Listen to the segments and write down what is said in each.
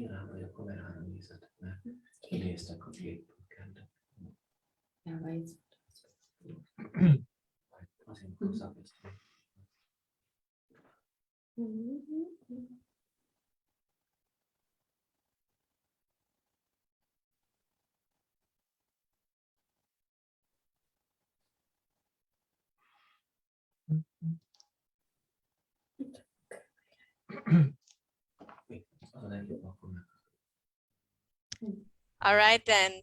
Innan har jag kommer här och visat när jag läste konfliktboken. Ja, weiß. All right, then.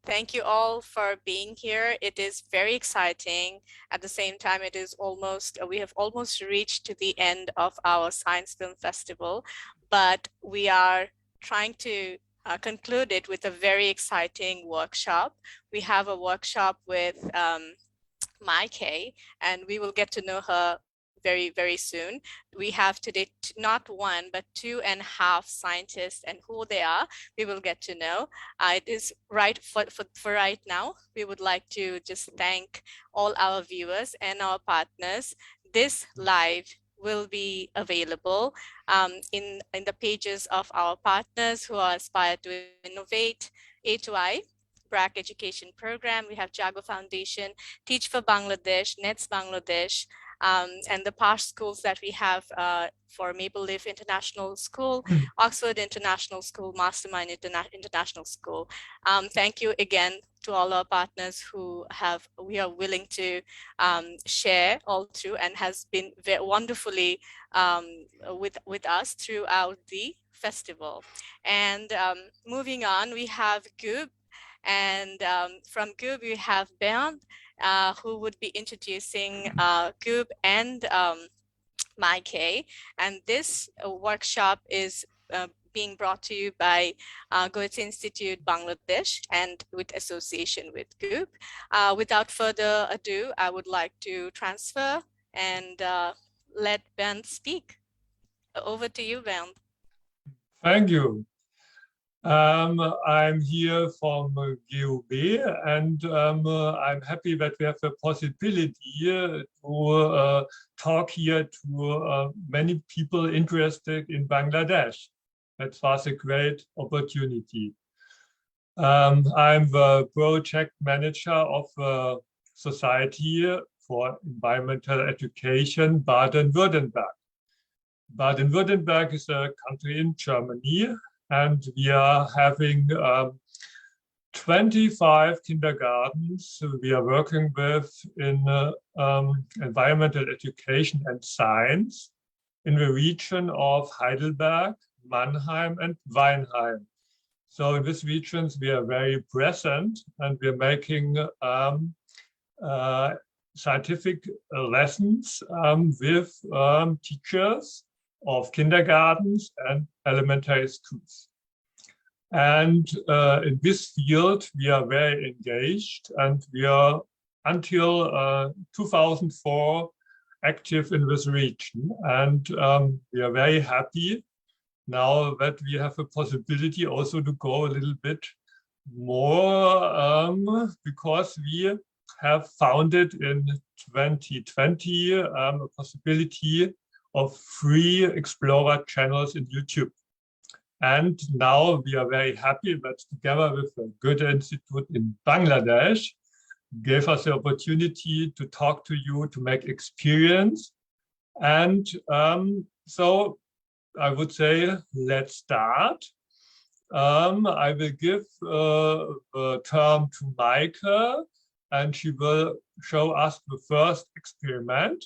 Thank you all for being here. It is very exciting. At the same time, it is almost, we have almost reached to the end of our Science Film Festival, but we are trying to conclude it with a very exciting workshop. We have a workshop with Maike, and we will get to know her very, very soon. We have today not one, but 2.5 scientists, and who they are, we will get to know. It is right for right now. We would like to just thank all our viewers and our partners. This live will be available in the pages of our partners who are aspired to innovate, A2I, BRAC Education Program. We have Jago Foundation, Teach for Bangladesh, NETS Bangladesh, and the past schools that we have for Maple Leaf International School, Oxford International School, Mastermind International School. Thank you again to all our partners who we are willing to share all through and has been very wonderfully with us throughout the festival. And moving on, we have GUB, and from GUB we have Bernd, who would be introducing GUB and Maike. And this workshop is being brought to you by Goethe-Institut Bangladesh and with association with GUB. Without further ado, I would like to transfer and let Bernd speak. Over to you, Bernd. Thank you. I'm here from GUB, and I'm happy that we have the possibility to talk here to many people interested in Bangladesh. That was a great opportunity. I'm the project manager of the Society for Environmental Education, Baden-Württemberg. Baden-Württemberg is a country in Germany, and we are having 25 kindergartens we are working with in environmental education and science in the region of Heidelberg, Mannheim, and Weinheim. So in these regions we are very present, and we are making scientific lessons with teachers of kindergartens and elementary schools. And in this field, we are very engaged, and we are until 2004 active in this region. And we are very happy now that we have a possibility also to go a little bit more, because we have founded in 2020 a possibility of free Explorer channels in YouTube. And now we are very happy that together with the Goethe-Institut in Bangladesh gave us the opportunity to talk to you, to make experience. And so I would say, let's start. I will give the term to Maike, and she will show us the first experiment.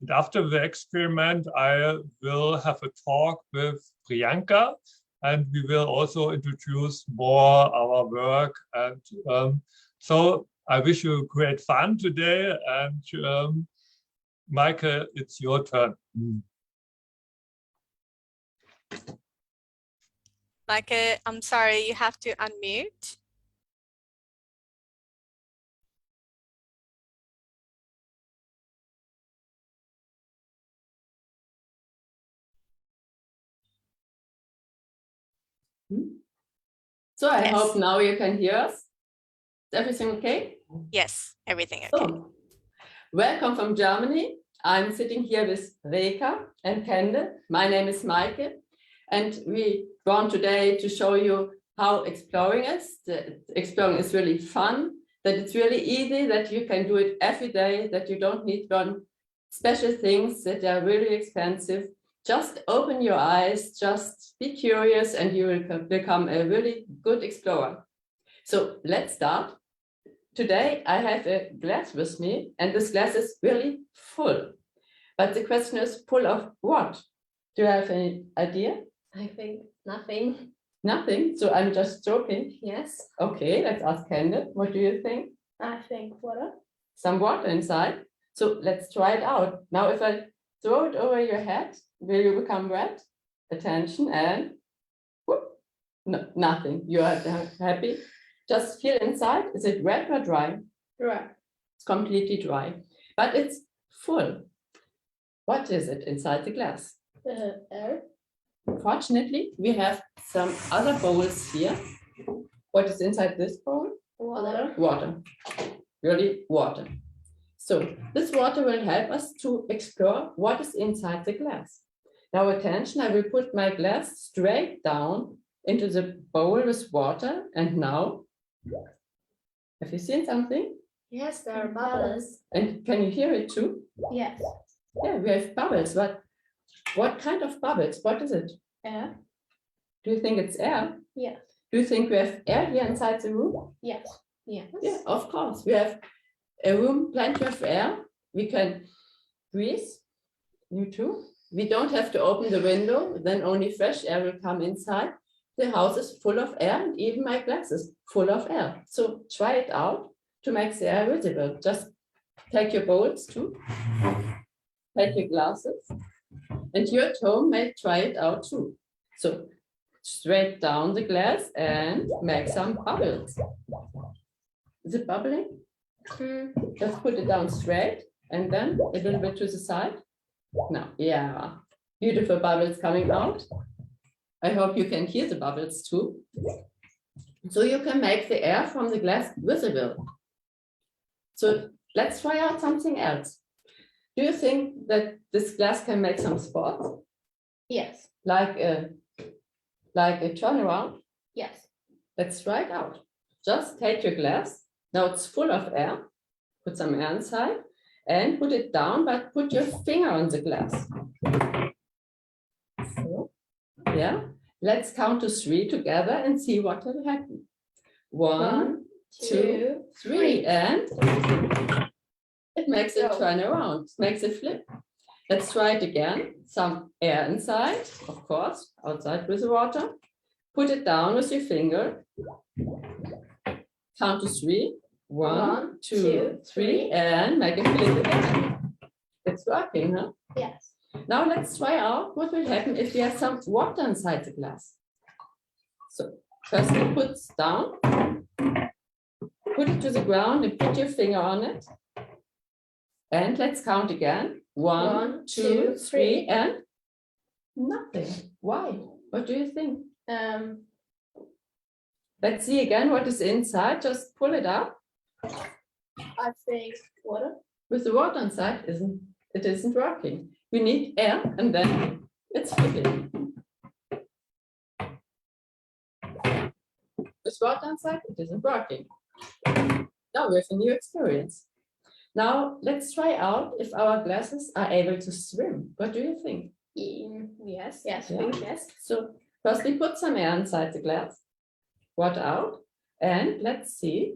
And after the experiment, I will have a talk with Priyanka, and we will also introduce more our work. And so I wish you great fun today. And Maike, it's your turn. Maike, I'm sorry, you have to unmute. So I Yes. hope now you can hear us. Is everything okay? Yes, everything okay. So, welcome from Germany. I'm sitting here with Reka and Kende. My name is Maike, And we want today to show you how exploring is. Exploring is really fun, that it's really easy, that you can do it every day, that you don't need one special things that are really expensive. Just open your eyes, just be curious, and you will become a really good explorer. So let's start. Today I have a glass with me, and this glass is really full. But the question is, full of what? Do you have any idea? I think nothing. Nothing. So I'm just joking. Yes. Okay, let's ask Candace. What do you think? I think water. Some water inside. So let's try it out. Now, if I throw it over your head, will you become wet? Attention, and whoop. No, nothing. You are happy. Just feel inside. Is it wet or dry? Dry. It's completely dry, but it's full. What is it inside the glass? Air. Fortunately, we have some other bowls here. What is inside this bowl? Water. Water. Really, water. So this water will help us to explore what is inside the glass. Now attention, I will put my glass straight down into the bowl with water. And now, have you seen something? Yes, there are bubbles. And can you hear it too? Yes. Yeah, we have bubbles. What kind of bubbles? What is it? Air. Do you think it's air? Yes. Do you think we have air here inside the room? Yes. Yes. Yeah, of course. We have a room, plenty of air. We can breathe. You too. We don't have to open the window, then only fresh air will come inside. The house is full of air, and even my glass is full of air. So try it out to make the air visible. Just take your bowls too. Take your glasses. And you at home may try it out too. So straight down the glass and make some bubbles. Is it bubbling? Just put it down straight and then a little bit to the side. Now, yeah, beautiful bubbles coming out. I hope you can hear the bubbles too. So you can make the air from the glass visible. So let's try out something else. Do you think that this glass can make some spots? Yes. Like a turnaround? Yes. Let's try it out. Just take your glass. Now it's full of air. Put some air inside and put it down, but put your finger on the glass. So, yeah. Let's count to 3 together and see what will happen. 1, 2, 3, and it makes a turnaround, makes a flip. Let's try it again. Some air inside, of course, outside with the water. Put it down with your finger. Count to 3. 1, 2, 3, and make a flip again. It's working, huh? Yes. Now let's try out what will happen if we have some water inside the glass. So first you put it down, put it to the ground and put your finger on it. And let's count again. 1, 2, 3, and nothing. Why? What do you think? Let's see again what is inside. Just pull it up. I think water. With the water inside, it isn't working. You need air and then it's flipping. With water inside, it isn't working. Now we have a new experience. Now let's try out if our glasses are able to swim. What do you think? Yes. Yes. Yeah. Yes. So firstly, put some air inside the glass, water out, and let's see.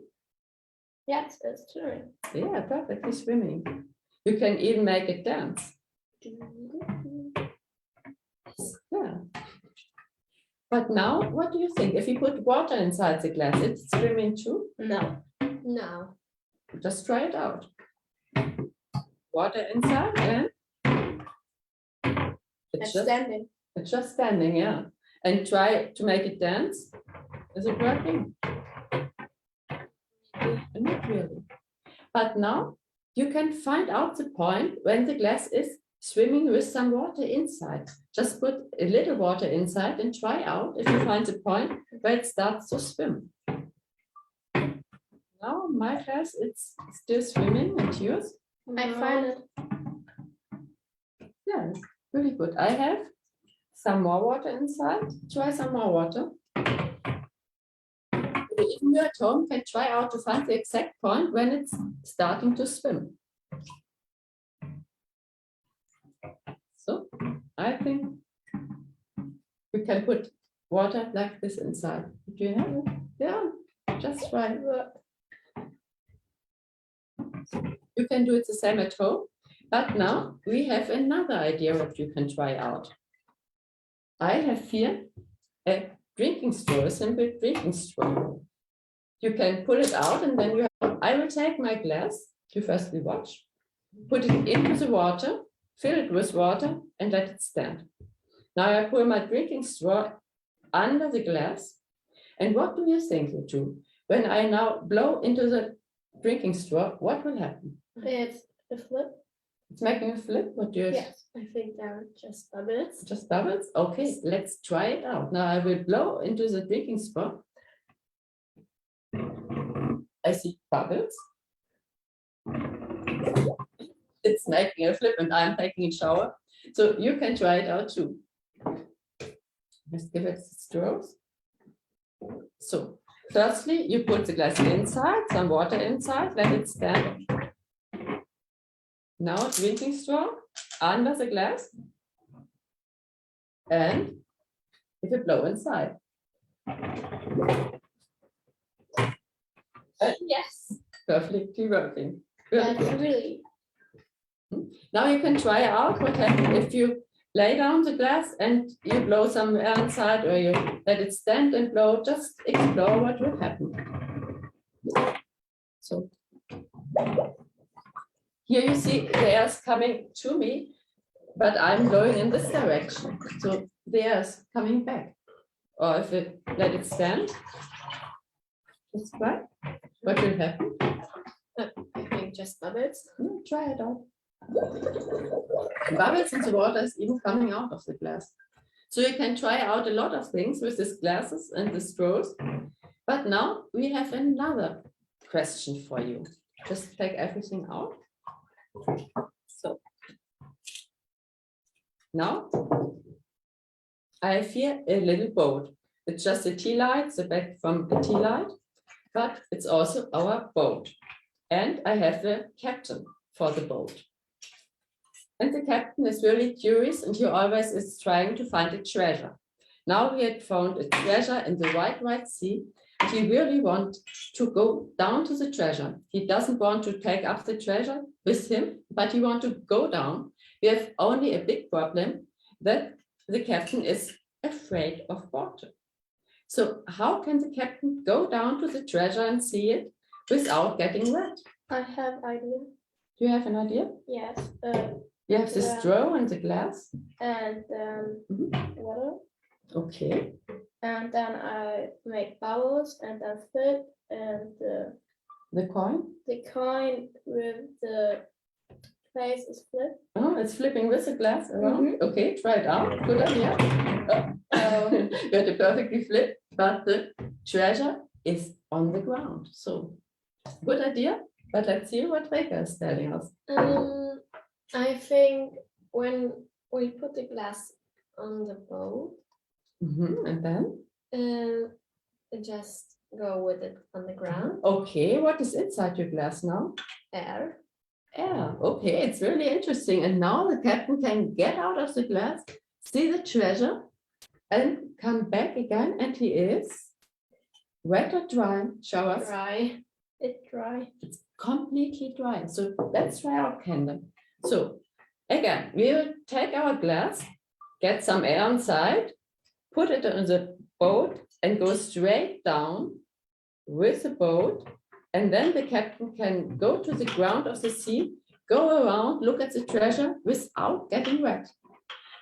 Yes, it's true. Yeah, perfectly swimming. You can even make it dance. Yeah. But now, what do you think? If you put water inside the glass, it's swimming too? No. No. Just try it out. Water inside and It's standing. it's just standing, yeah. And try to make it dance. Is it working? Not really. But now you can find out the point when the glass is swimming with some water inside. Just put a little water inside and try out if you find the point where it starts to swim. Now my glass, it's still swimming, and yours? I find it. Yeah, really good. I have some more water inside. Try some more water. Even you at home can try out to find the exact point when it's starting to swim. So I think we can put water like this inside. Do you have it? Yeah, just try. You can do it the same at home, but now we have another idea what you can try out. I have here a drinking straw, a simple drinking straw. You can pull it out and then you have, I will take my glass, you firstly watch, put it into the water, fill it with water and let it stand. Now I pull my drinking straw under the glass. And what do you think, you two? When I now blow into the drinking straw, what will happen? It's a flip. It's making a flip? What do you? Yes, I think there are just bubbles. Just bubbles? Okay, let's try it out. Now I will blow into the drinking straw. I see bubbles. It's making a flip and I'm taking a shower. So you can try it out too. Let's give it straws. So firstly, you put the glass inside, some water inside, let it stand. Now drinking straw under the glass. And it will blow inside. Yes, Perfectly working. Good. that's really. Now you can try out what happens if you lay down the glass and you blow some air inside or you let it stand and blow. Just explore what will happen. So here you see the air is coming to me, but I'm blowing in this direction. So the air is coming back. Or if you let it stand, this way, what will happen? I think just bubbles. Try it out. Bubbles in the water is even coming out of the glass. So you can try out a lot of things with these glasses and the straws. But now we have another question for you. Just take everything out. So now I have here a little boat. It's just a tea light, the back from the tea light, but it's also our boat. And I have the captain for the boat. And the captain is really curious and he always is trying to find a treasure. Now he had found a treasure in the wide sea. He really wants to go down to the treasure. He doesn't want to take up the treasure with him, but he wants to go down. We have only a big problem that the captain is afraid of water. So how can the captain go down to the treasure and see it without getting wet? I have idea. Do you have an idea? Yes. You have the Yeah. straw and the glass. And water. Okay. And then I make bubbles and then flip and The coin. the coin with the place is flipped. Oh, it's flipping with the glass around. Okay, try it out. Good idea. You had it perfectly flipped, but the treasure is on the ground. So good idea. But let's see what Maike is telling us. I think when we put the glass on the boat, And then? just go with it on the ground. Okay, what is inside your glass now? Air. Yeah, okay, it's really interesting. And now the captain can get out of the glass, see the treasure, and come back again. And he is wet or dry? Show us. Dry. It's dry. It's completely dry. So let's try our candle. So again, we will take our glass, get some air inside, put it on the boat and go straight down with the boat. And then the captain can go to the ground of the sea, go around, look at the treasure without getting wet.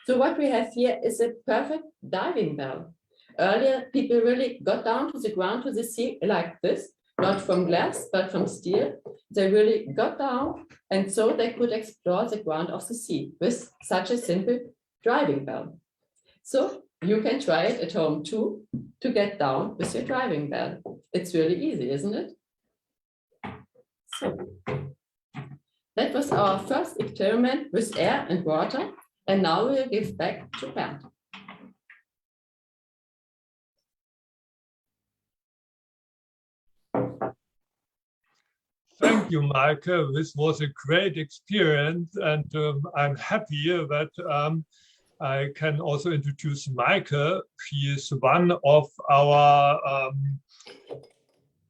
So what we have here is a perfect diving bell. Earlier, people really got down to the ground, to the sea like this, not from glass, but from steel. They really got down, and so they could explore the ground of the sea with such a simple diving bell. So you can try it at home too, to get down with your diving bell. It's really easy, isn't it? So that was our first experiment with air and water, and now we'll give back to Bernd. Thank you, Maike. This was a great experience, and I'm happy that I can also introduce Maike. She is one of our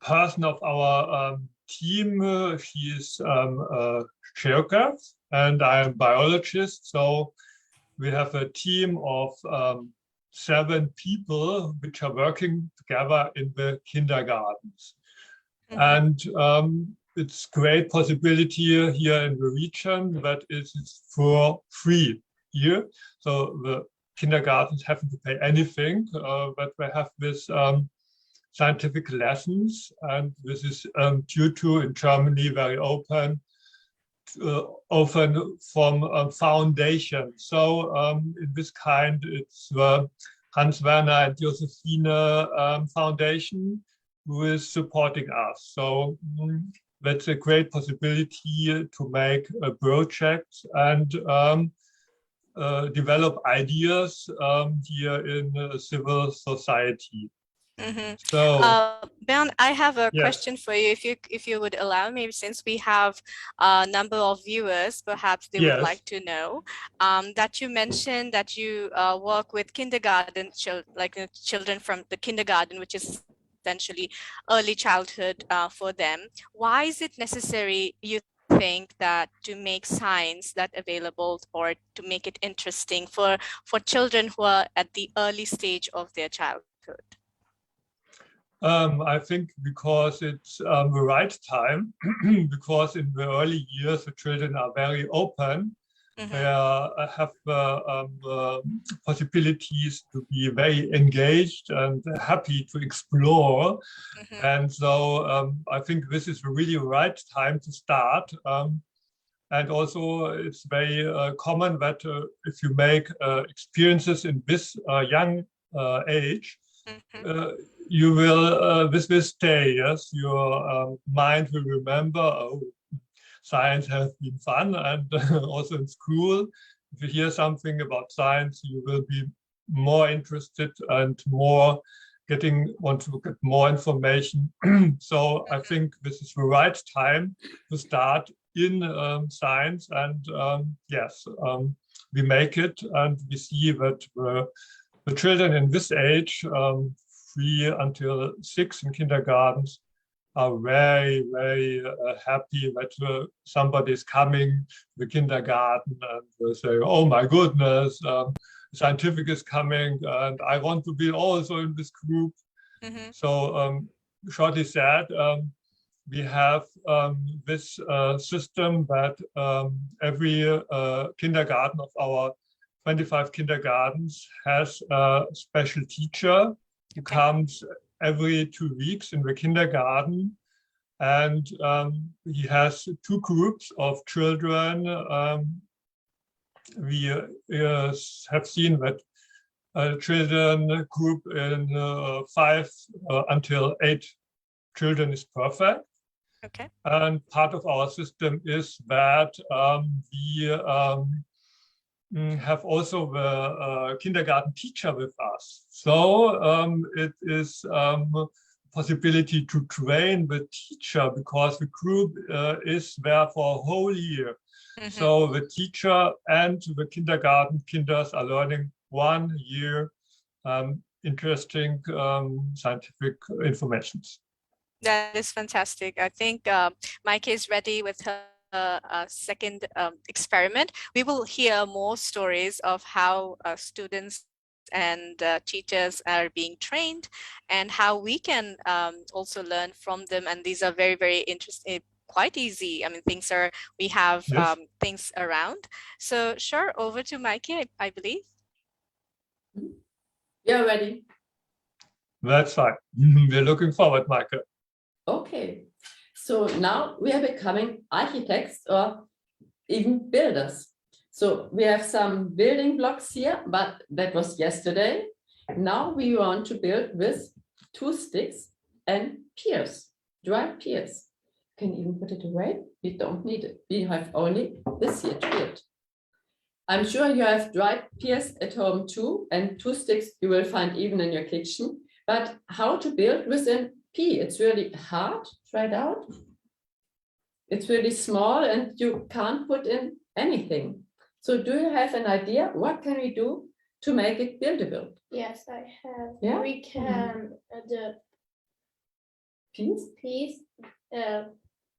person of our team. She is a geograph, and I'm a biologist. So we have a team of 7 people which are working together in the kindergartens. And it's great possibility here in the region that it is for free here. So the kindergartens haven't to pay anything, but we have this scientific lessons, and this is due to in Germany very open, often from foundation. So in this kind, it's the Hans Werner and Josephine Foundation who is supporting us. So that's a great possibility to make a project and develop ideas here in civil society. So Bernd, I have a yes. question for you, if you would allow me, since we have a number of viewers, perhaps they would like to know that you mentioned that you work with kindergarten children from the kindergarten, which is essentially early childhood for them. Why is it necessary, you think, that to make science that available or to make it interesting for children who are at the early stage of their childhood? I think because it's the right time, because in the early years the children are very open. They have possibilities to be very engaged and happy to explore. And so I think this is really the right time to start. And also it's very common that if you make experiences in this young age, you will, this will stay, yes? Your mind will remember, oh, science has been fun, and also in school, if you hear something about science, you will be more interested and more want to get more information. So I think this is the right time to start in science, and yes, we make it, and we see that the children in this age, 3 until 6 in kindergartens, are very, very happy that somebody is coming to the kindergarten and they say, oh my goodness, scientific is coming and I want to be also in this group. So shortly said, we have this system that every kindergarten of our 25 kindergartens has a special teacher who comes every 2 weeks in the kindergarten, and he has 2 groups of children. We have seen that children group in 5 until 8 children is perfect. Okay. And part of our system is that we have also the kindergarten teacher with us. So it is possibility to train the teacher, because the group is there for a whole year. So the teacher and the kindergarten kinders are learning 1 year interesting scientific information. That is fantastic. I think Maike is ready with her second experiment. We will hear more stories of how students and teachers are being trained and how we can also learn from them. And these are very, very interesting, quite easy. I mean, we have things around. So sure, over to Maike, I believe. You're ready. That's fine. We're looking forward, Maike. Okay. So now we are becoming architects or even builders. So we have some building blocks here, but that was yesterday. Now we want to build with 2 sticks and piers, dry piers. Can even put it away. We don't need it. We have only this here to build. I'm sure you have dried piers at home too, and 2 sticks you will find even in your kitchen. But how to build with a P? It's really hard. Try it out. it's really small and you can't put in anything. So do you have an idea? What can we do to make it buildable? Yes, I have. Yeah? We can the Piece? piece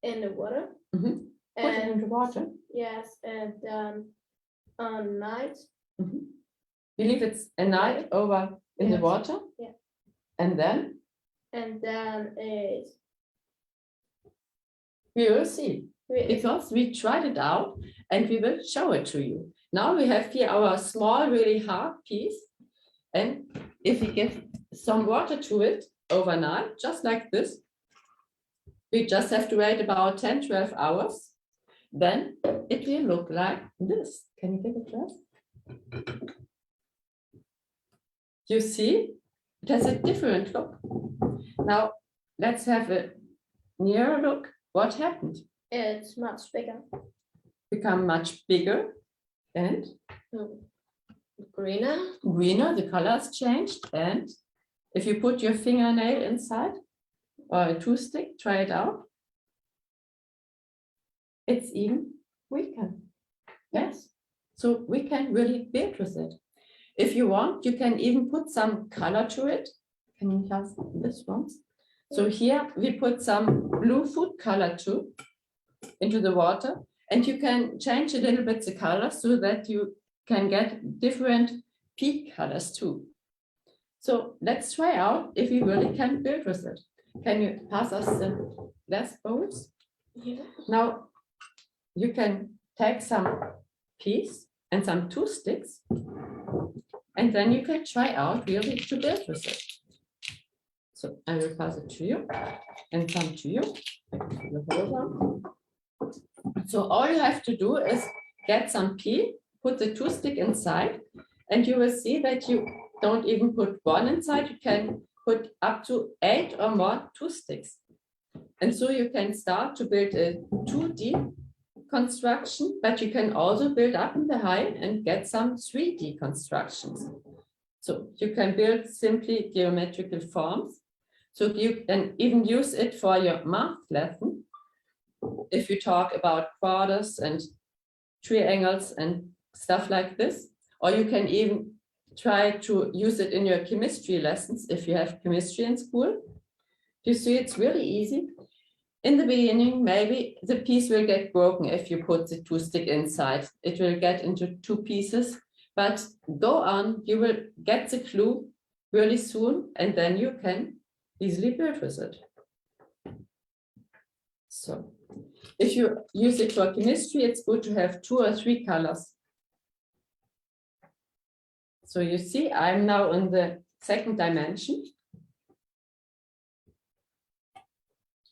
in the water. Mhm. Put it in And the water. yes, and on night. You leave it a night over in the Yes. water. Yeah. And then And then we will see. Because we tried it out and we will show it to you. Now we have here our small, really hard piece. And if we give some water to it overnight, just like this, we just have to wait about 10, 12 hours. Then it will look like this. Can you give it to us? You see, it has a different look. Now let's have a nearer look. What happened? it's much bigger. Become much bigger and Greener. greener, the colors changed. And if you put your fingernail inside or a toothstick, try it out. It's even weaker. Yes. So we can really build with it. If you want, you can even put some color to it. Can you have this one? So here we put some blue food color too into the water, and you can change a little bit the color so that you can get different peak colors too. So let's try out if we really can build with it. Can you pass us the glass bowls? Yeah. Now you can take some piece and some toothsticks, and then you can try out really to build with it. So I will pass it to you and some to you. So all you have to do is get some pea, put the toothstick inside, and you will see that you don't even put one inside. You can put up to 8 or more toothsticks. And so you can start to build a 2D construction, but you can also build up in the height and get some 3D constructions. So you can build simply geometrical forms. So you can even use it for your math lesson. If you talk about quarters and triangles and stuff like this, or you can even try to use it in your chemistry lessons if you have chemistry in school. You see, it's really easy. In the beginning, maybe the piece will get broken if you put the toothstick inside. It will get into 2 pieces, but go on, you will get the clue really soon, and then you can easily build with it. So if you use it for chemistry, it's good to have 2 or 3 colors. So you see, I'm now in the 2nd dimension.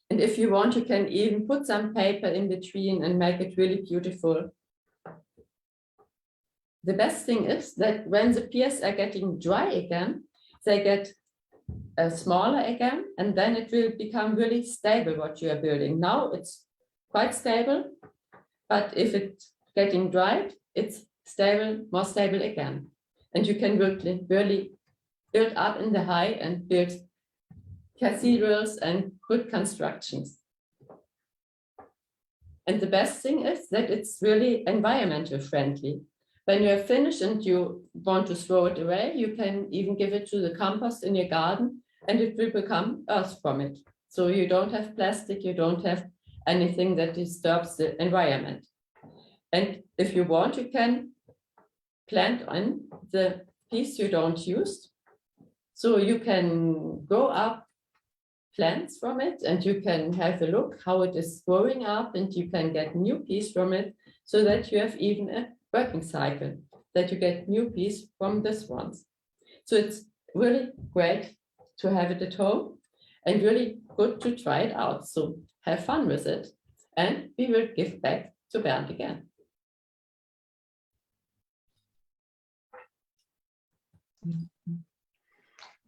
And if you want, you can even put some paper in between and make it really beautiful. The best thing is that when the piers are getting dry again, they get smaller again, and then it will become really stable what you are building. Now it's quite stable, but if it's getting dried, it's stable, more stable again. And you can really build up in the high and build cathedrals and good constructions. And the best thing is that it's really environmental friendly. When you're finished and you want to throw it away, you can even give it to the compost in your garden and it will become earth from it. So you don't have plastic, you don't have anything that disturbs the environment. And if you want, you can plant on the piece you don't use. So you can grow up plants from it and you can have a look how it is growing up, and you can get new piece from it, so that you have even a working cycle, that you get new piece from this ones. So it's really great to have it at home and really good to try it out. So have fun with it, and we will give back to Bernd again.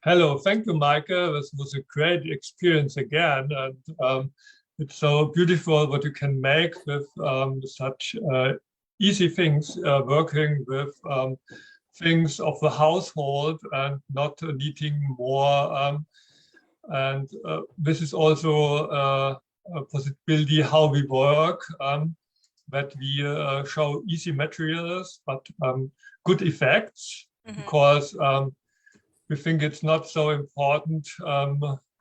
Hello, thank you, Maike. This was a great experience again, and it's so beautiful what you can make with such easy things, working with things of the household and not needing more. And this is also possibility how we work, that we show easy materials, but good effects, because we think it's not so important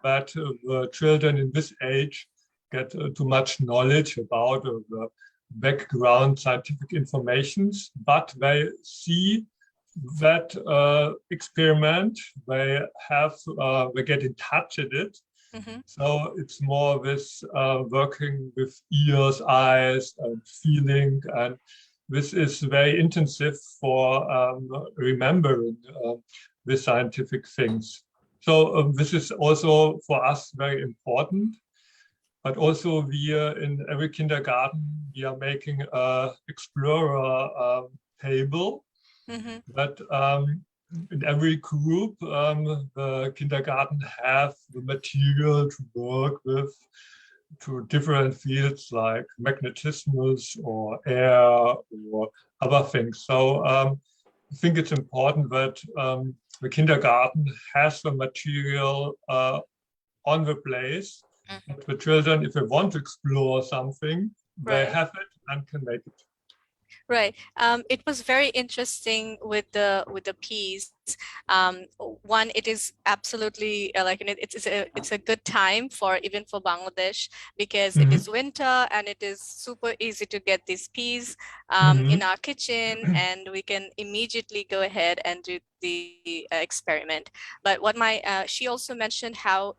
that the children in this age get too much knowledge about the background scientific informations, but they see that experiment, they get in touch with it. So it's more with working with ears, eyes, and feeling, and this is very intensive for remembering the scientific things. So this is also for us very important. But also we in every kindergarten, we are making an explorer table that in every group, the kindergarten have the material to work with to different fields like magnetismus or air or other things. So I think it's important that the kindergarten has the material on the place. The children, if they want to explore something, they have it and can make it. Right. It was very interesting with the peas. One, it is absolutely it's a good time for even for Bangladesh, because it is winter and it is super easy to get these peas in our kitchen, and we can immediately go ahead and do the experiment. But what she also mentioned how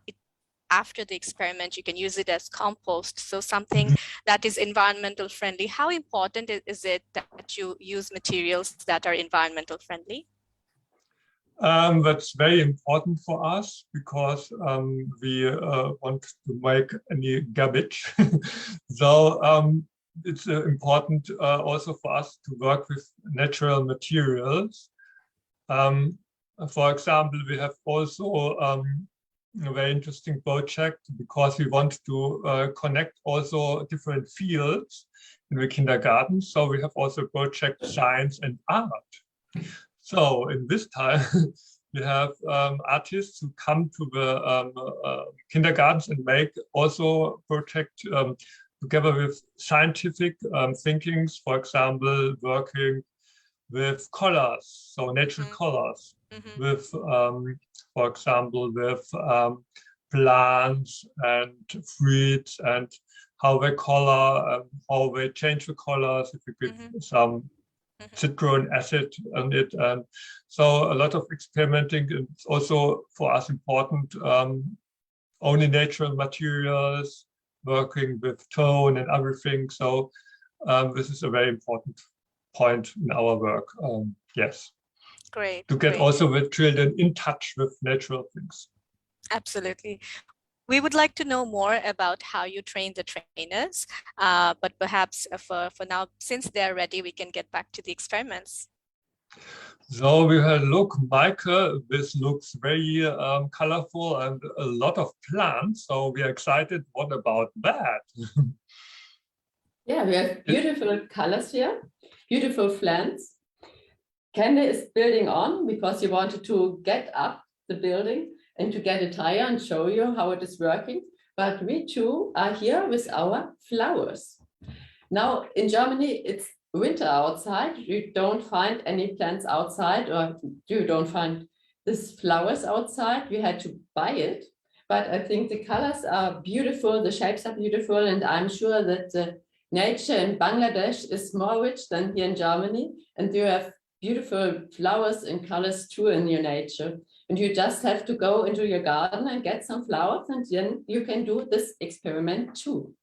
after the experiment, you can use it as compost. So something that is environmental friendly. How important is it that you use materials that are environmental friendly? That's very important for us, because we want to make any garbage. So it's important also for us to work with natural materials. For example, we have also a very interesting project, because we want to connect also different fields in the kindergarten. So we have also a project Science and Art. So in this time, we have artists who come to the kindergartens and make also a project together with scientific thinkings, for example, working with colors, so natural colors, with, for example, with plants and fruits, and how they color, how they change the colors, if you give some citric acid on it. And so a lot of experimenting. It's also for us important, only natural materials, working with tone and everything. So this is a very important point in our work. Yes. Great. To get also the children in touch with natural things. Absolutely. We would like to know more about how you train the trainers, but perhaps for now, since they're ready, we can get back to the experiments. So we had look, Maike, this looks very colorful and a lot of plants. So we are excited. What about that? Yeah, we have beautiful colors here, beautiful plants. Kende is building on because he wanted to get up the building and to get it higher and show you how it is working. But we too are here with our flowers. Now in Germany, it's winter outside. You don't find any plants outside, or you don't find these flowers outside. You had to buy it. But I think the colors are beautiful, the shapes are beautiful, and I'm sure that the nature in Bangladesh is more rich than here in Germany, and you have beautiful flowers and colors too in your nature. And you just have to go into your garden and get some flowers, and then you can do this experiment too.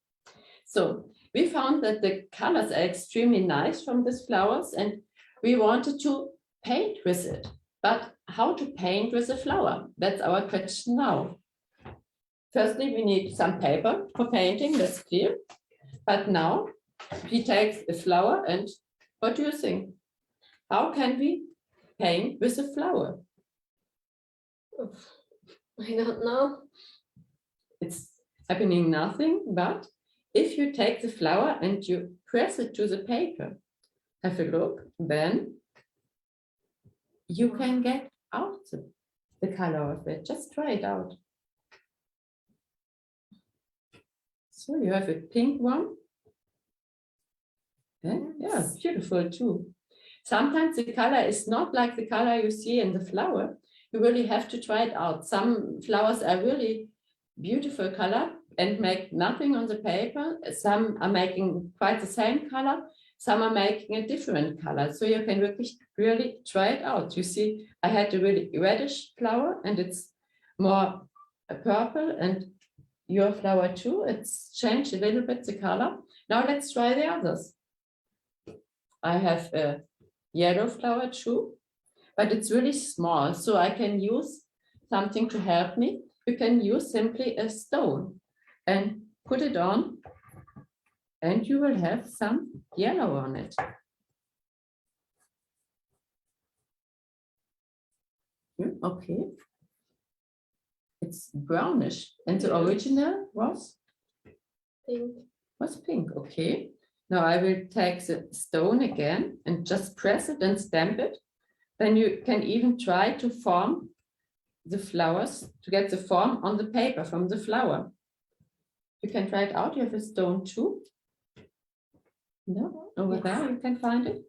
So we found that the colors are extremely nice from these flowers, and we wanted to paint with it. But how to paint with a flower? That's our question now. Firstly, we need some paper for painting, that's clear. But now he takes a flower, and what do you think? How can we paint with a flower? I don't know. It's happening nothing, but if you take the flower and you press it to the paper, have a look, then you can get out the color of it. Just try it out. So you have a pink one. Yeah, beautiful too. Sometimes the color is not like the color you see in the flower. You really have to try it out. Some flowers are really beautiful color and make nothing on the paper. Some are making quite the same color. Some are making a different color. So you can really try it out. You see, I had a really reddish flower and it's more purple, and your flower too. It's changed a little bit the color. Now let's try the others. I have a yellow flower too, but it's really small. So I can use something to help me. You can use simply a stone and put it on, and you will have some yellow on it. Okay. It's brownish, and the original was Pink. pink. Okay. Now I will take the stone again and just press it and stamp it. Then you can even try to form the flowers, to get the form on the paper from the flower. You can try it out. You have a stone too. No, over there you can find it.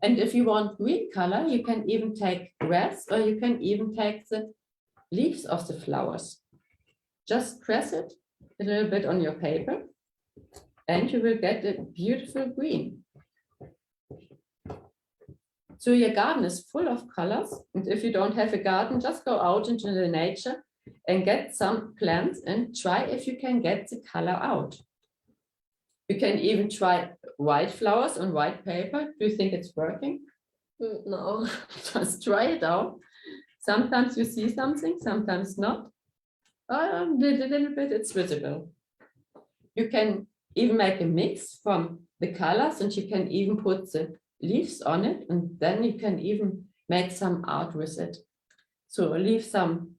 And if you want green color, you can even take grass, or you can even take the leaves of the flowers. Just press it a little bit on your paper, and you will get a beautiful green. So your garden is full of colors. And if you don't have a garden, just go out into the nature and get some plants and try if you can get the color out. You can even try white flowers on white paper. Do you think it's working? No. Just try it out. Sometimes you see something, sometimes not. A little bit, it's visible. You can even make a mix from the colors, and you can even put the leaves on it, and then you can even make some art with it. So leave some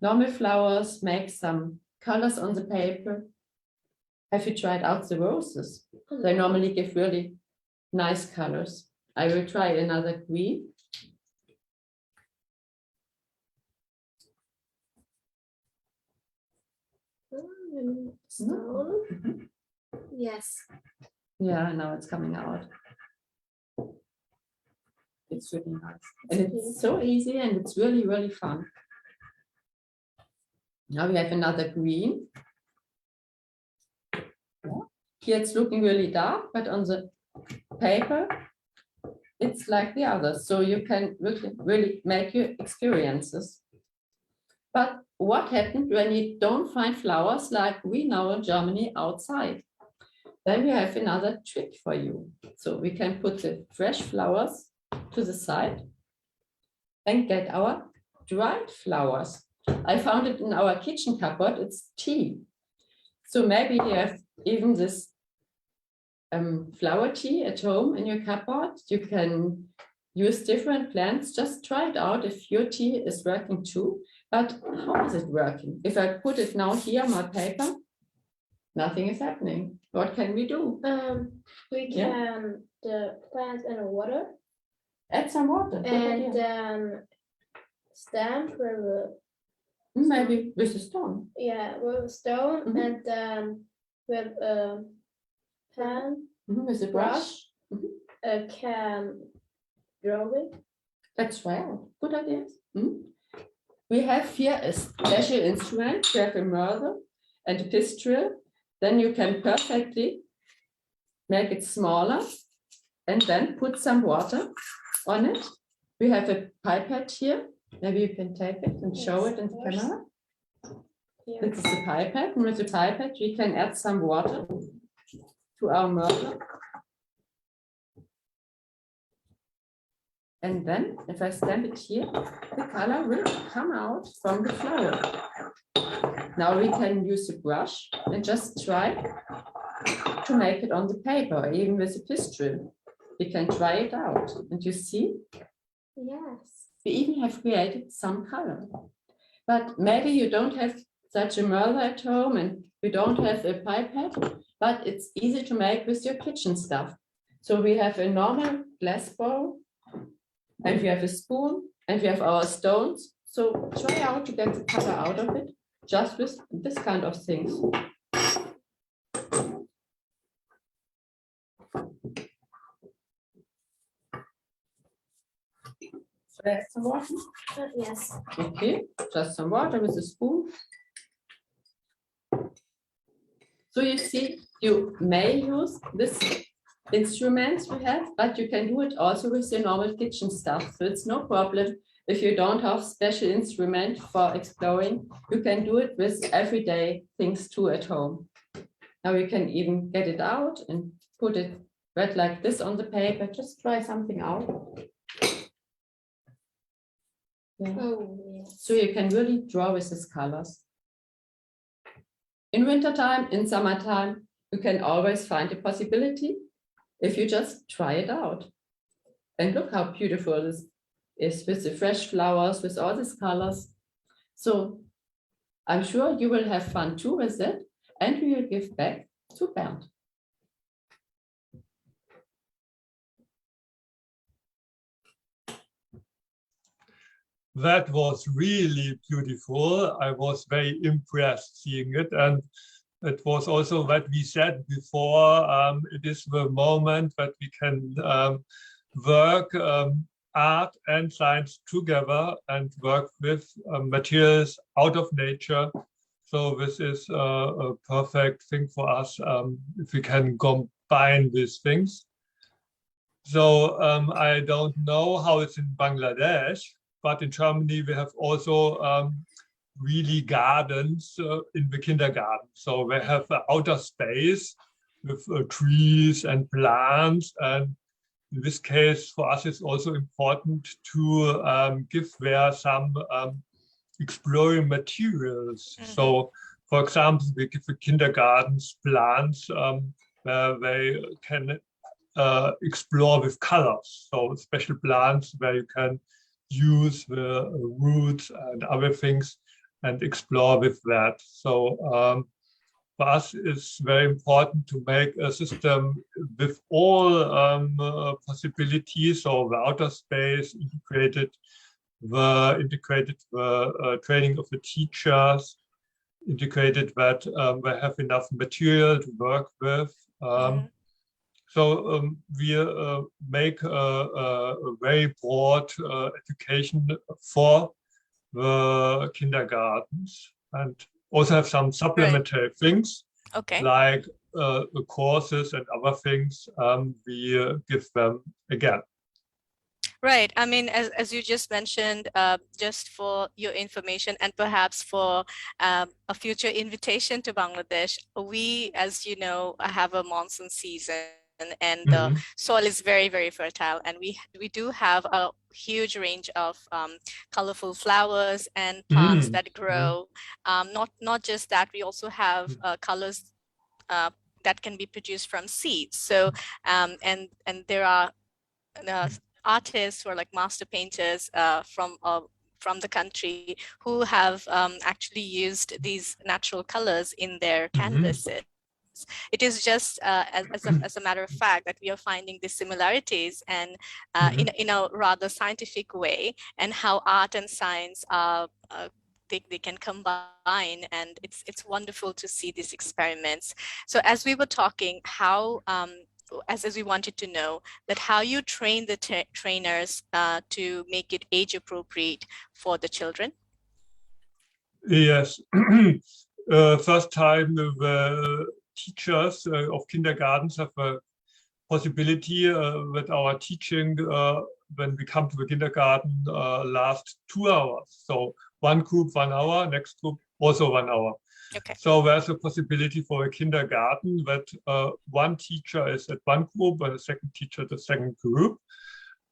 normal flowers, make some colors on the paper. Have you tried out the roses? They normally give really nice colors. I will try another green. Stone. Mm-hmm. Yes. Yeah, now it's coming out. It's really nice. And it's so easy, and it's really, really fun. Now we have another green. Here it's looking really dark, but on the paper, it's like the others. So you can really make your experiences. But what happened when you don't find flowers like we know in Germany outside? Then we have another trick for you. So we can put the fresh flowers to the side and get our dried flowers. I found it in our kitchen cupboard. It's tea. So maybe you have even this flower tea at home in your cupboard. You can use different plants. Just try it out if your tea is working too. But how is it working? If I put it now here on my paper, nothing is happening. What can we do? We can the plant in the water. Add some water. And then stamp with maybe with a stone. Yeah, with a stone, Mm-hmm. and then with a pen, With a brush. can draw it. Let's try out. Good idea. We have here a special instrument. We have a murder and a pistol. Then you can perfectly make it smaller and then put some water on it. We have a pipette here. Maybe you can take it and show it in the camera. Yeah. This is the pipette. And with the pipette, we can add some water to our murder. And then, if I stamp it here, the color will come out from the flower. Now we can use a brush and just try to make it on the paper, even with a pistol. We can try it out. And you see? Yes. We even have created some color. But maybe you don't have such a murder at home and you don't have a pipette, but it's easy to make with your kitchen stuff. So we have a normal glass bowl, and we have a spoon, and we have our stones. So try out to get the color out of it, just with this kind of things. Some water? Yes. Okay, just some water with a spoon. So you see, you may use this instruments we have, but you can do it also with your normal kitchen stuff. So it's no problem if you don't have special instrument for exploring. You can do it with everyday things too at home. Now you can even get it out and put it red like this on the paper. Just try something out. Yeah. Oh, yes. So you can really draw with these colors. In wintertime, in summertime, you can always find a possibility if you just try it out. And look how beautiful this is with the fresh flowers, with all these colors. So I'm sure you will have fun too with it, and we will give back to Bernd. That was really beautiful. I was very impressed seeing it. And it was also what we said before. It is the moment that we can work art and science together and work with materials out of nature. So this is a perfect thing for us if we can combine these things. So I don't know how it's in Bangladesh, but in Germany we have also really gardens in the kindergarten. So we have an outer space with trees and plants. And in this case, for us, it's also important to give there some exploring materials. Mm-hmm. So, for example, we give the kindergartens plants where they can explore with colors. So special plants where you can use the roots and other things and explore with that. So for us, it's very important to make a system with all possibilities. So the outer space integrated, the training of the teachers, integrated that they have enough material to work with. So we make a very broad education for the kindergartens, and also have some supplementary things, like the courses and other things we give them again. Right. I mean, as you just mentioned, just for your information and perhaps for a future invitation to Bangladesh, we, as you know, have a monsoon season. And the soil is very, very fertile, and we do have a huge range of colorful flowers and plants that grow. Not just that, we also have colors that can be produced from seeds. So and there are artists or like master painters from the country who have actually used these natural colors in their canvases. It is just as a matter of fact that we are finding the similarities and in a rather scientific way, and how art and science they can combine, and it's wonderful to see these experiments. So as we were talking, how as we wanted to know that how you train the trainers to make it age appropriate for the children. Yes, first time the teachers of kindergartens have a possibility that our teaching when we come to the kindergarten lasts 2 hours. So one group 1 hour, next group also 1 hour. Okay. So there's a possibility for a kindergarten that one teacher is at one group and a second teacher at the second group.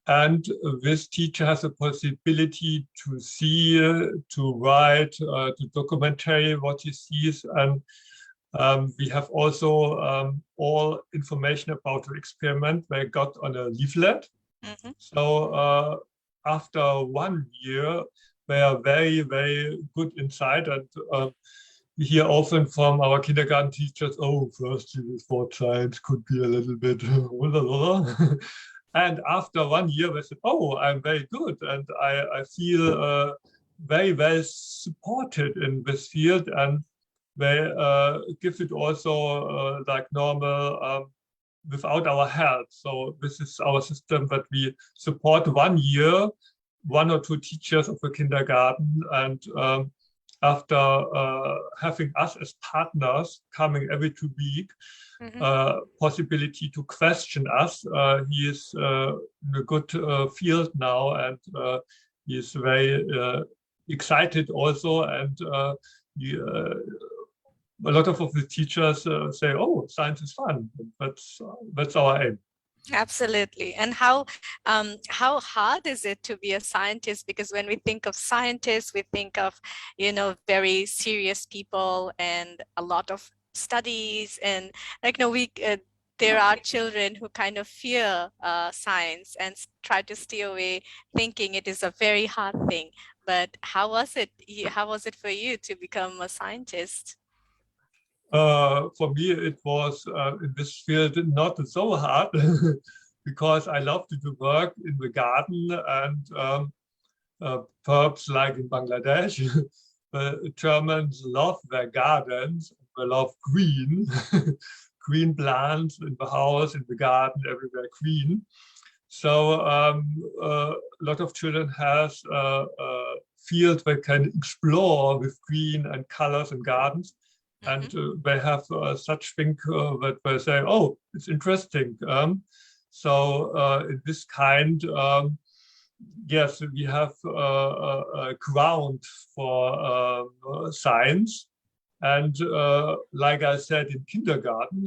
And this teacher has a possibility to see, to write, to documentary what he sees. And we have also all information about the experiment they got on a leaflet. So after 1 year, they are very, very good inside. And we hear often from our kindergarten teachers, oh, first year for science could be a little bit, and after 1 year, they said, oh, I'm very good. And I feel very well supported in this field. And they give it also like normal without our help. So this is our system that we support 1 year one or two teachers of the kindergarten, and after having us as partners coming every 2 weeks, possibility to question us. He is in a good field now, and he is very excited also, and a lot of the teachers say, "Oh, science is fun." That's our aim. Absolutely. And how hard is it to be a scientist? Because when we think of scientists, we think of, you know, very serious people and a lot of studies, and like, no, there are children who kind of fear science and try to stay away, thinking it is a very hard thing. But how was it? How was it for you to become a scientist? For me, it was in this field not so hard because I love to do work in the garden, and perhaps like in Bangladesh, the Germans love their gardens. They love green, green plants in the house, in the garden, everywhere green. So a lot of children has a field they can explore with green and colors and gardens. And they have such thing that they say, "Oh, it's interesting." So in this kind, yes, we have a ground for science. And like I said in kindergarten,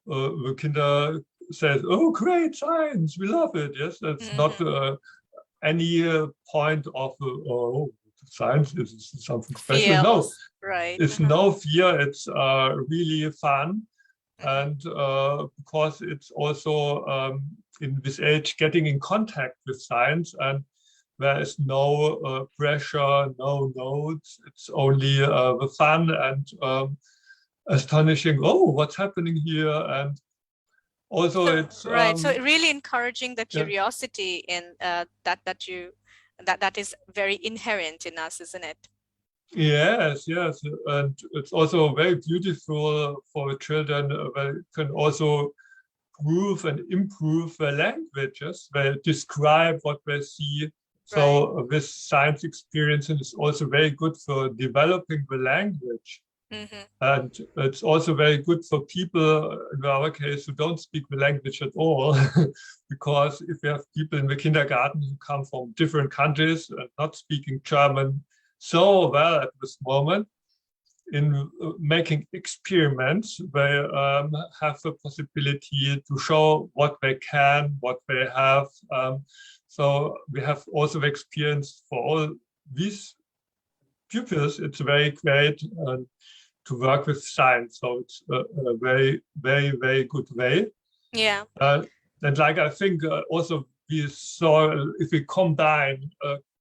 the kinder says, "Oh, great science, we love it." Yes, that's not any point of oh, science is something special. Fear, No, right. it's no fear. It's really fun, and because it's also in this age getting in contact with science, and there is no pressure, no notes. It's only the fun and astonishing. Oh, what's happening here? And also, So, it's right. So really encouraging the curiosity in that is very inherent in us, isn't it? Yes, yes, and it's also very beautiful for the children. They can also prove and improve their languages. They describe what they see. So this science experience is also very good for developing the language. And it's also very good for people, in our case, who don't speak the language at all. Because if you have people in the kindergarten who come from different countries and not speaking German so well at this moment, in making experiments, they have the possibility to show what they can, what they have. So we have also the experience for all these pupils. It's very great to work with science. So it's a very, very, very good way. Yeah. And like I think also we saw, if we combine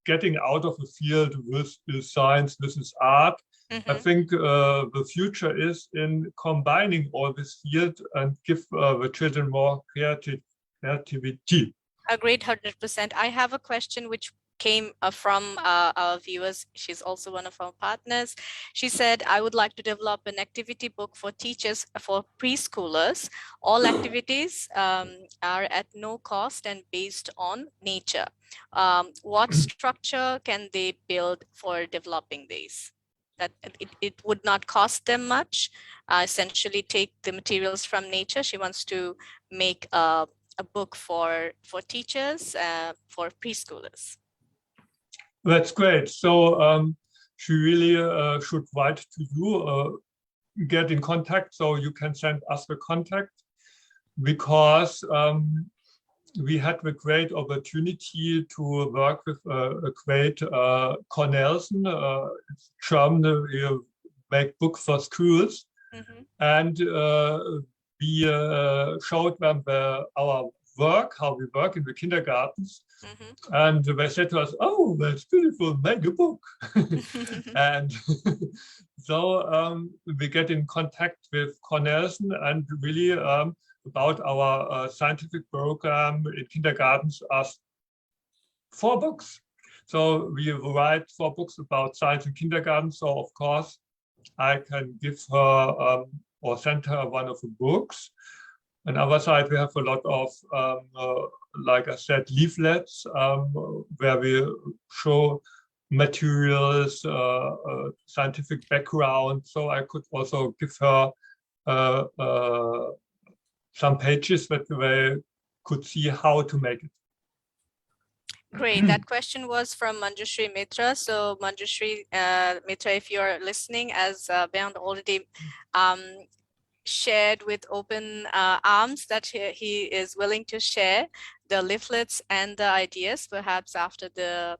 getting out of the field with science, this is art, I think the future is in combining all this field and give the children more creativity. Agreed, 100%. I have a question which came from our viewers. She's also one of our partners. She said, "I would like to develop an activity book for teachers, for preschoolers. All activities are at no cost and based on nature. What structure can they build for developing these? That it would not cost them much, essentially take the materials from nature." She wants to make a book for teachers, for preschoolers. That's great. So she really should write to you, get in contact, so you can send us the contact, because we had the great opportunity to work with a great Cornelsen, it's German, we make books for schools, and we showed them our work, how we work in the kindergartens. And they said to us, "Oh, that's beautiful, make a book." And so we get in contact with Cornelsen and really about our scientific program in kindergartens as 4 books. So we write 4 books about science in kindergarten. So of course I can give her or send her one of the books. On our side, we have a lot of, like I said, leaflets where we show materials, scientific background. So I could also give her some pages that they could see how to make it. Great. That question was from Manjushri Mitra. So Manjushri Mitra, if you're listening, as Bernd already shared with open arms that he is willing to share the leaflets and the ideas, perhaps after the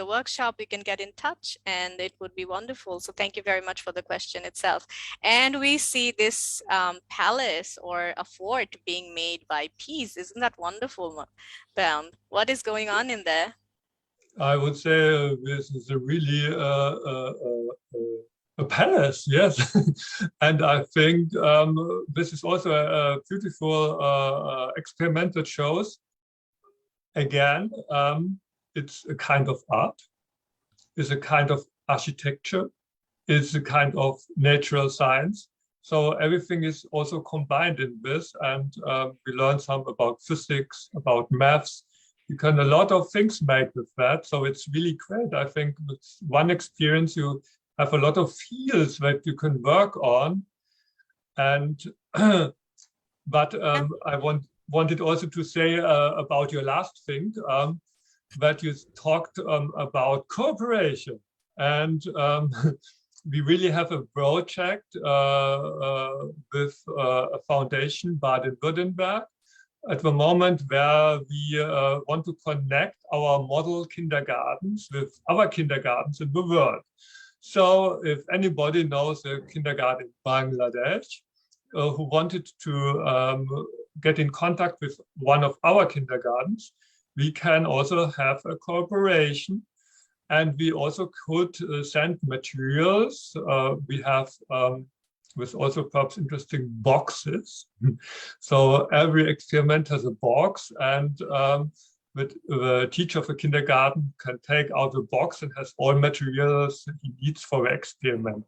workshop, we can get in touch and it would be wonderful. So thank you very much for the question itself. And we see this palace or a fort being made by peas. Isn't that wonderful, Bernd? What is going on in there? I would say this is a really a palace, yes. And I think this is also a beautiful experiment that shows, again, it's a kind of art, it's a kind of architecture, it's a kind of natural science. So everything is also combined in this, and we learn some about physics, about maths. You can a lot of things make with that. So it's really great. I think with one experience, you have a lot of fields that you can work on. And but I wanted also to say about your last thing, that you talked about cooperation. And we really have a project with a foundation, Baden-Württemberg, at the moment where we want to connect our model kindergartens with other kindergartens in the world. So if anybody knows a kindergarten in Bangladesh who wanted to get in contact with one of our kindergartens, we can also have a cooperation. And we also could send materials. We have with also perhaps interesting boxes. So every experiment has a box, and the teacher of a kindergarten can take out the box and has all materials he needs for the experiment.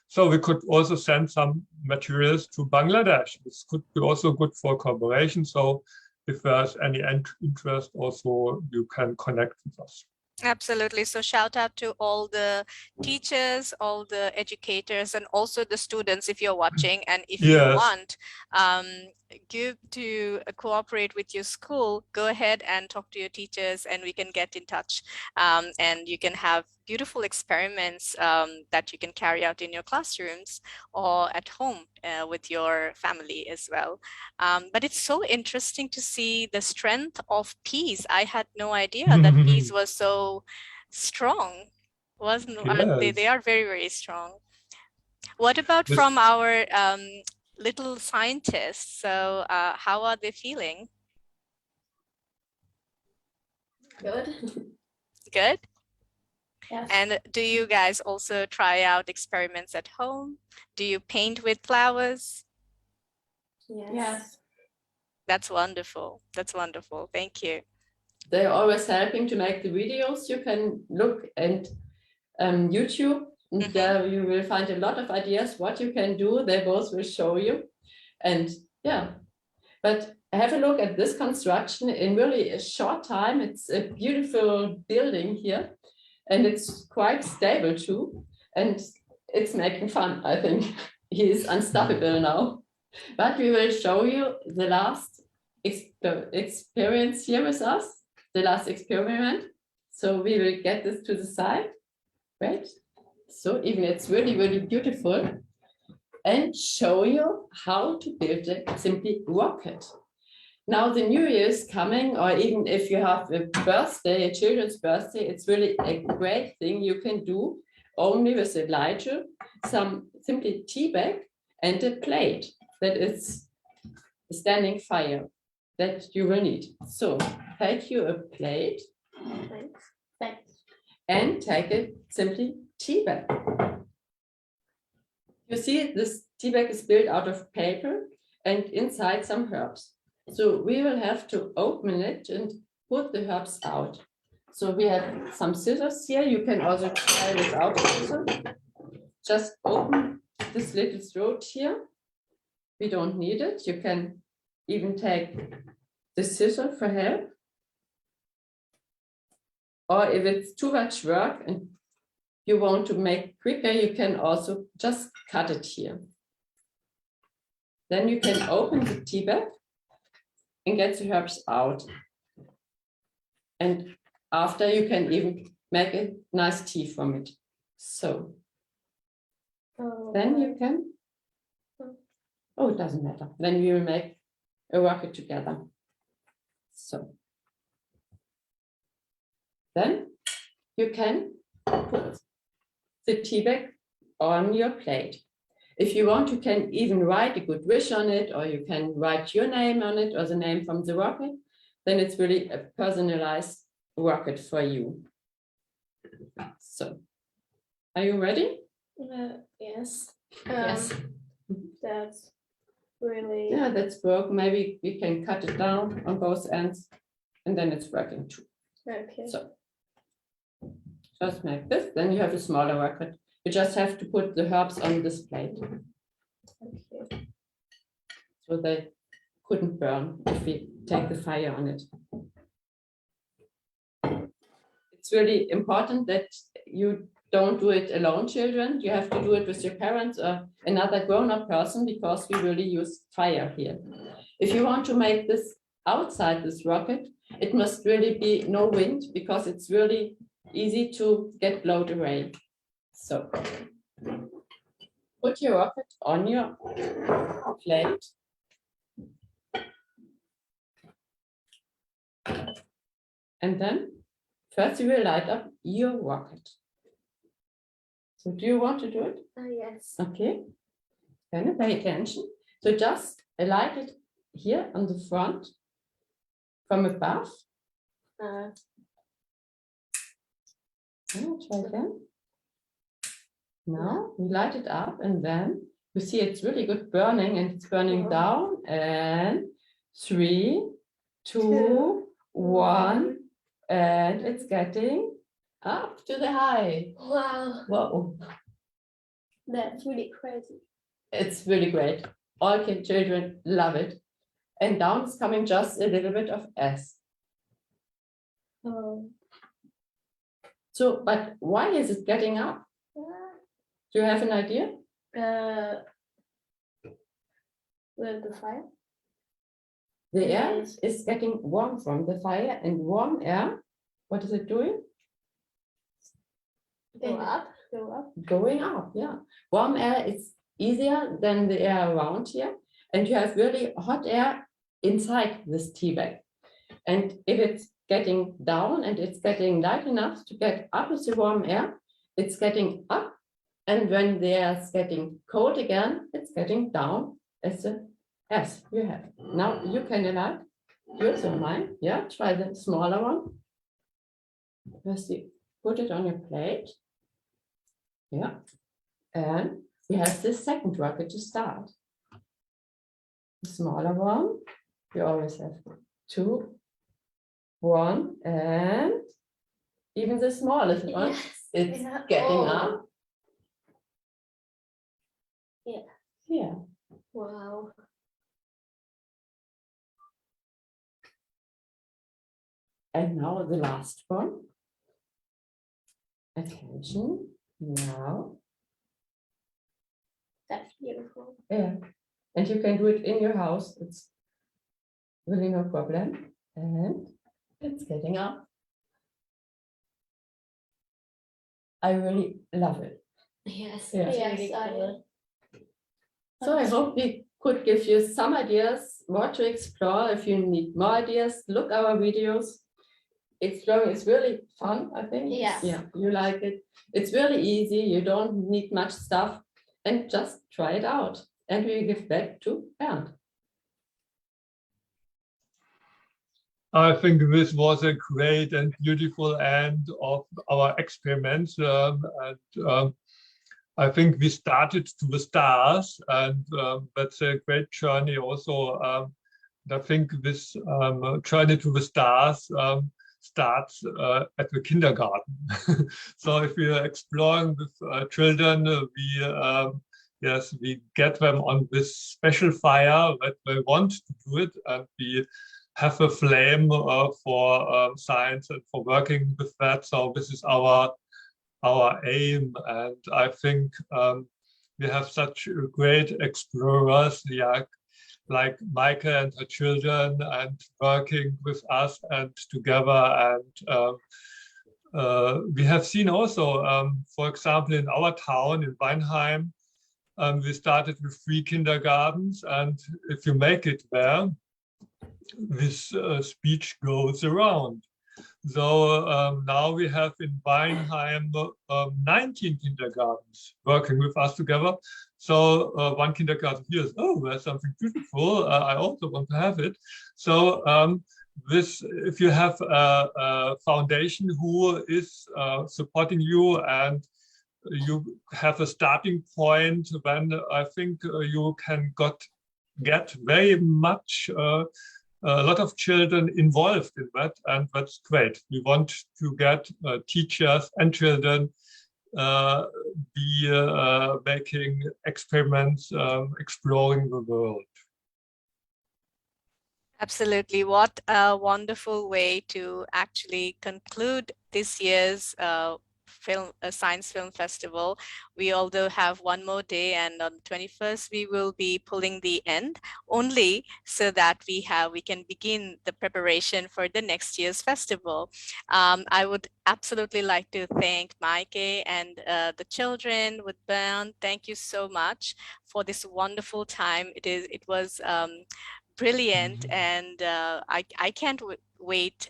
So we could also send some materials to Bangladesh. This could be also good for cooperation. So if there's any interest, also you can connect with us. Absolutely. So shout out to all the teachers, all the educators, and also the students if you're watching. And if you want GUB to cooperate with your school, go ahead and talk to your teachers and we can get in touch. And you can have beautiful experiments that you can carry out in your classrooms or at home with your family as well. But it's so interesting to see the strength of peas. I had no idea that peas was so strong. They are very, very strong. What about from our little scientists? So how are they feeling? Good. Good? Yes. And do you guys also try out experiments at home? Do you paint with flowers? Yes. That's wonderful. That's wonderful. Thank you. They're always helping to make the videos. You can look at YouTube. There you will find a lot of ideas what you can do. They both will show you. And yeah, but have a look at this construction in really a short time. It's a beautiful building here and it's quite stable too. And it's making fun, I think. He is unstoppable now. But we will show you the last experience here with us, the last experiment. So we will get this to the side, right? So even it's really, really beautiful, and show you how to build a simply rocket. Now the New Year is coming, or even if you have a birthday, a children's birthday, it's really a great thing you can do only with a lighter, some simply tea bag and a plate that is standing fire that you will need. So take you a plate. Thanks. And take it simply tea bag. You see this tea bag is built out of paper and inside some herbs. So we will have to open it and put the herbs out. So we have some scissors here. You can also try without scissors. Just open this little throat here we don't need it. You can even take the scissor for help. Or if it's too much work and you want to make quicker, you can also just cut it here. Then you can open the tea bag and get the herbs out. And after you can even make a nice tea from it. So then you can, oh, it doesn't matter. Then we will make a rocket together. So then you can put the tea bag on your plate. If you want, you can even write a good wish on it, or you can write your name on it or the name from the rocket. Then it's really a personalized rocket for you. So, are you ready? Yes. Yes. That's really. Yeah, that's broke. Maybe we can cut it down on both ends, and then it's working too. Okay. So, just make this. Then you have a smaller rocket. You just have to put the herbs on this plate, Okay. so they couldn't burn if we take the fire on it. It's really important that you don't do it alone, children. You have to do it with your parents or another grown-up person, because we really use fire here. If you want to make this outside this rocket, it must really be no wind, because it's really easy to get blown away. So put your rocket on your plate. And then first you will light up your rocket. So do you want to do it? Yes. Okay. Can you pay attention? So just light it here on the front from above. Uh, Try again. Now we light it up, and then you see it's really good burning, and it's burning down. And 3, 2, 1, and it's getting up to the high. wow. Whoa, That's really crazy. it's really great. All children love it. And down is coming just a little bit of S. Oh. So, but why is it getting up? Do you have an idea? With the fire. The air Yes. is getting warm from the fire, and warm air, what is it doing? Go up. Go up. Going up, yeah. Warm air is easier than the air around here, and you have really hot air inside this tea bag. And if it's getting down and it's getting light enough to get up with the warm air, it's getting up. And when the air is getting cold again, it's getting down as the S you have. Now you can light yours or mine. Yeah, try the smaller one. First you put it on your plate. Yeah. And we have the second rocket to start. The smaller one, you always have 2, 1, and even the smallest one, Yes. it's Yeah. getting Oh. up. Yeah. Yeah. Wow. And now the last one. Attention. Now. That's beautiful. Yeah. And you can do it in your house. It's really no problem. And it's getting up. I really love it. Yes. Yeah. Yes. I. So I hope we could give you some ideas what to explore. If you need more ideas, look our videos. Exploring is really fun, I think. Yes. Yeah, you like it. It's really easy. You don't need much stuff, and just try it out. And we give back to Bernd. I think this was a great and beautiful end of our experiments. I think we started to the stars, and that's a great journey also. And I think this journey to the stars starts at the kindergarten. So if we are exploring with children, we yes, we get them on this special fire that they want to do it, and we have a flame for science and for working with that. So this is our aim, and I think we have such great explorers, yeah, like Maike and her children, and working with us and together. And we have seen also, for example, in our town in Weinheim, we started with 3 kindergartens, and if you make it there, this speech goes around. So now we have in Weinheim 19 kindergartens working with us together. So one kindergarten here is, oh, there's something beautiful. I also want to have it. So this, if you have a foundation who is supporting you and you have a starting point, then I think you can get very much a lot of children involved in that, and that's great. We want to get teachers and children be making experiments, exploring the world. Absolutely. What a wonderful way to actually conclude this year's Science Film Festival. We although have one more day, and on the 21st we will be pulling the end, only so that we can begin the preparation for the next year's festival. I would absolutely like to thank Maike and the children with Bern. Thank you so much for this wonderful time. It was brilliant, and I can't wait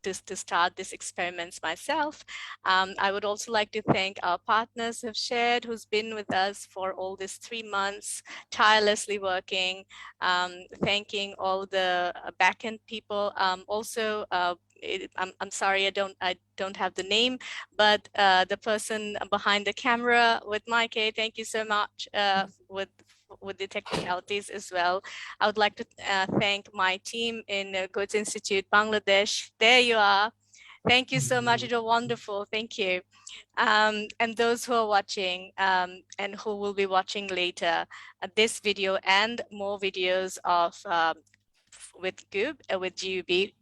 to start these experiments myself. I would also like to thank our partners who've shared, who's been with us for all these 3 months, tirelessly working, thanking all the backend people. Also, I'm sorry, I don't have the name, but the person behind the camera with Maike, thank you so much with the technicalities as well. I would like to thank my team in Goethe-Institut, Bangladesh. There you are. Thank you so much. It was wonderful. Thank you. And those who are watching and who will be watching later this video and more videos of with GUB, with GUB,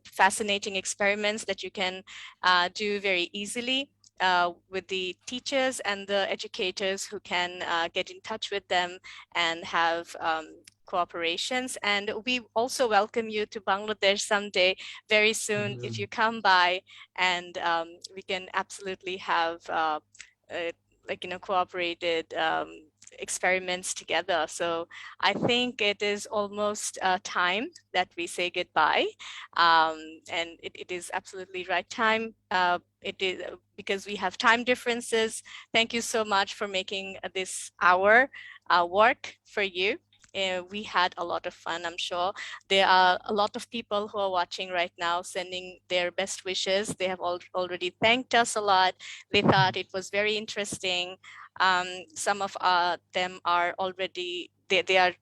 fascinating experiments that you can do very easily. With the teachers and the educators who can get in touch with them and have cooperations. And we also welcome you to Bangladesh someday, very soon, if you come by, and we can absolutely have cooperated experiments together. So I think it is almost time that we say goodbye, and it is absolutely right time. It is because we have time differences. Thank you so much for making this hour work for you. We had a lot of fun. I'm sure there are a lot of people who are watching right now sending their best wishes. They have already thanked us a lot. They thought it was very interesting. Some of them are already, they are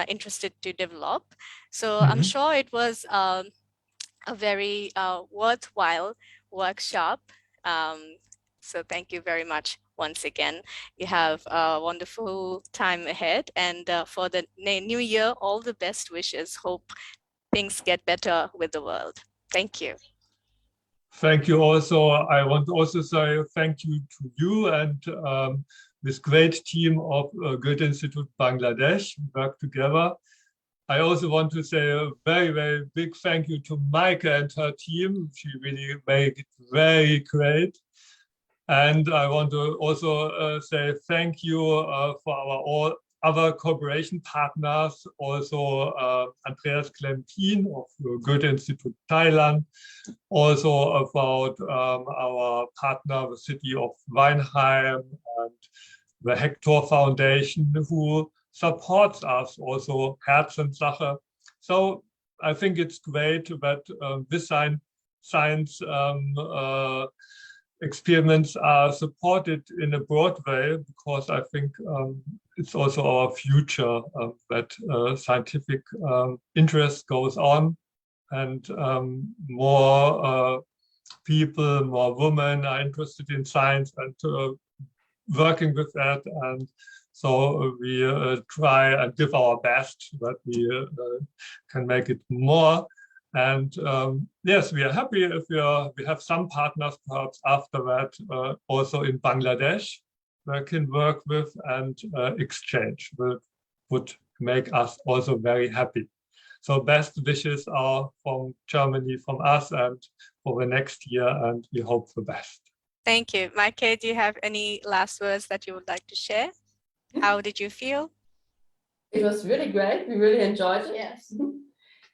interested to develop. So I'm sure it was a very worthwhile workshop. So thank you very much once again. You have a wonderful time ahead, and for the new year, all the best wishes. Hope things get better with the world. Thank you. Thank you also. I want to also say thank you to you and this great team of Goethe-Institut Bangladesh. We work together. I also want to say a very, very big thank you to Maike and her team. She really made it very great. And I want to also say thank you for our all other cooperation partners, also Andreas Klemtin of Goethe-Institut Thailand, also about our partner, the city of Weinheim, and the Hector Foundation, who supports us, also Herzenssache. So I think it's great that this science experiments are supported in a broad way, because I think it's also our future that scientific interest goes on, and more people, more women are interested in science, and working with that, and so we try and give our best that we can make it more. And yes, we are happy if we have some partners perhaps after that also in Bangladesh we can work with, and exchange would make us also very happy. So best wishes are from Germany, from us, and for the next year, and we hope the best. Thank you. Maike, do you have any last words that you would like to share? How did you feel? It was really great. We really enjoyed it. Yes.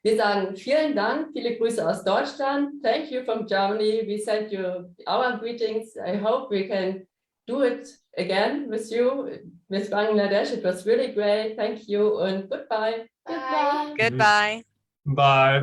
Wir sagen vielen Dank, viele Grüße aus Deutschland. Thank you from Germany. We send you our greetings. I hope we can do it again with you, with Bangladesh. It was really great. Thank you and goodbye. Bye. Goodbye. Bye.